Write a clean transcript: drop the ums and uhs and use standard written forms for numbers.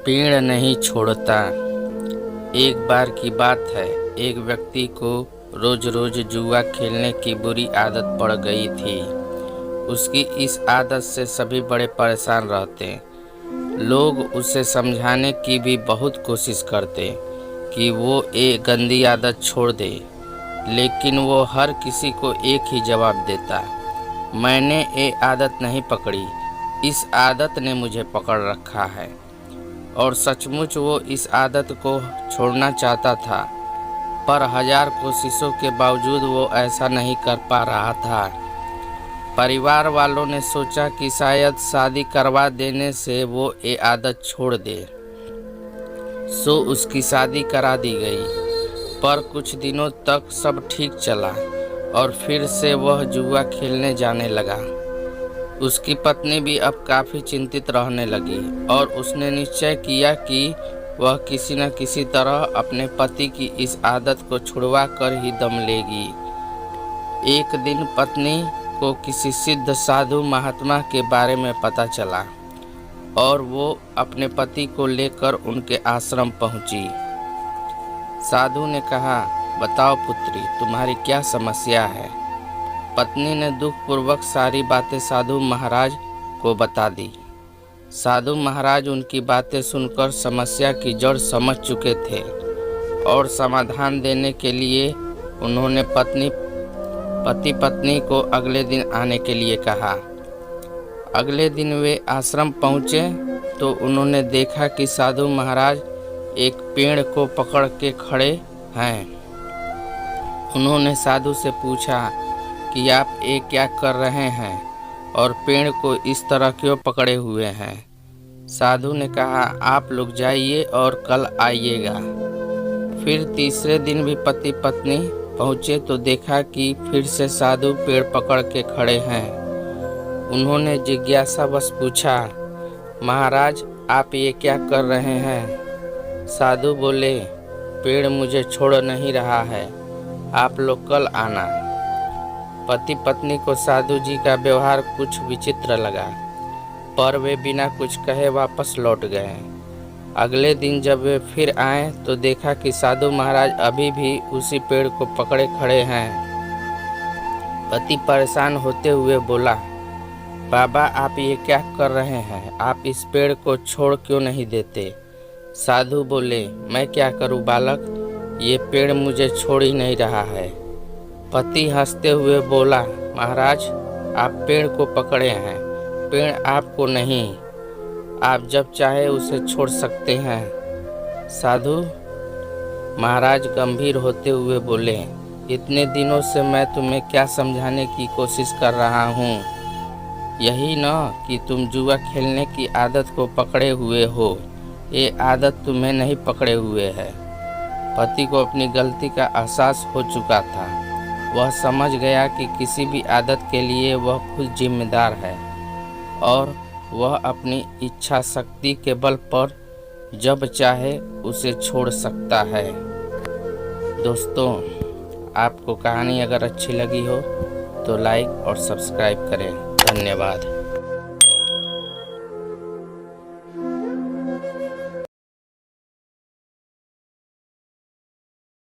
पेड़ नहीं छोड़ता। एक बार की बात है, एक व्यक्ति को रोज रोज जुआ खेलने की बुरी आदत पड़ गई थी। उसकी इस आदत से सभी बड़े परेशान रहते। लोग उसे समझाने की भी बहुत कोशिश करते कि वो ये गंदी आदत छोड़ दे, लेकिन वो हर किसी को एक ही जवाब देता, मैंने ये आदत नहीं पकड़ी, इस आदत ने मुझे पकड़ रखा है। और सचमुच वो इस आदत को छोड़ना चाहता था, पर हजार कोशिशों के बावजूद वो ऐसा नहीं कर पा रहा था। परिवार वालों ने सोचा कि शायद शादी करवा देने से वो ये आदत छोड़ दे, सो उसकी शादी करा दी गई। पर कुछ दिनों तक सब ठीक चला और फिर से वह जुआ खेलने जाने लगा। उसकी पत्नी भी अब काफ़ी चिंतित रहने लगी और उसने निश्चय किया कि वह किसी न किसी तरह अपने पति की इस आदत को छुड़वा कर ही दम लेगी। एक दिन पत्नी को किसी सिद्ध साधु महात्मा के बारे में पता चला और वो अपने पति को लेकर उनके आश्रम पहुंची। साधु ने कहा, बताओ पुत्री, तुम्हारी क्या समस्या है। पत्नी ने दुखपूर्वक सारी बातें साधु महाराज को बता दी। साधु महाराज उनकी बातें सुनकर समस्या की जड़ समझ चुके थे और समाधान देने के लिए उन्होंने पति पत्नी को अगले दिन आने के लिए कहा। अगले दिन वे आश्रम पहुँचे तो उन्होंने देखा कि साधु महाराज एक पेड़ को पकड़ के खड़े हैं। उन्होंने साधु से पूछा कि आप ये क्या कर रहे हैं और पेड़ को इस तरह क्यों पकड़े हुए हैं। साधु ने कहा, आप लोग जाइए और कल आइएगा। फिर तीसरे दिन भी पति पत्नी पहुँचे तो देखा कि फिर से साधु पेड़ पकड़ के खड़े हैं। उन्होंने जिज्ञासावश पूछा, महाराज आप ये क्या कर रहे हैं। साधु बोले, पेड़ मुझे छोड़ नहीं रहा है, आप लोग कल आना। पति पत्नी को साधु जी का व्यवहार कुछ विचित्र लगा, पर वे बिना कुछ कहे वापस लौट गए। अगले दिन जब वे फिर आए तो देखा कि साधु महाराज अभी भी उसी पेड़ को पकड़े खड़े हैं। पति परेशान होते हुए बोला, बाबा आप ये क्या कर रहे हैं, आप इस पेड़ को छोड़ क्यों नहीं देते। साधु बोले, मैं क्या करूं बालक, ये पेड़ मुझे छोड़ ही नहीं रहा है। पति हंसते हुए बोला, महाराज आप पेड़ को पकड़े हैं, पेड़ आपको नहीं, आप जब चाहे उसे छोड़ सकते हैं। साधु महाराज गंभीर होते हुए बोले, इतने दिनों से मैं तुम्हें क्या समझाने की कोशिश कर रहा हूँ, यही न कि तुम जुआ खेलने की आदत को पकड़े हुए हो, ये आदत तुम्हें नहीं पकड़े हुए है। पति को अपनी गलती का एहसास हो चुका था। वह समझ गया कि किसी भी आदत के लिए वह खुद जिम्मेदार है और वह अपनी इच्छा शक्ति के बल पर जब चाहे उसे छोड़ सकता है। दोस्तों, आपको कहानी अगर अच्छी लगी हो तो लाइक और सब्सक्राइब करें। धन्यवाद।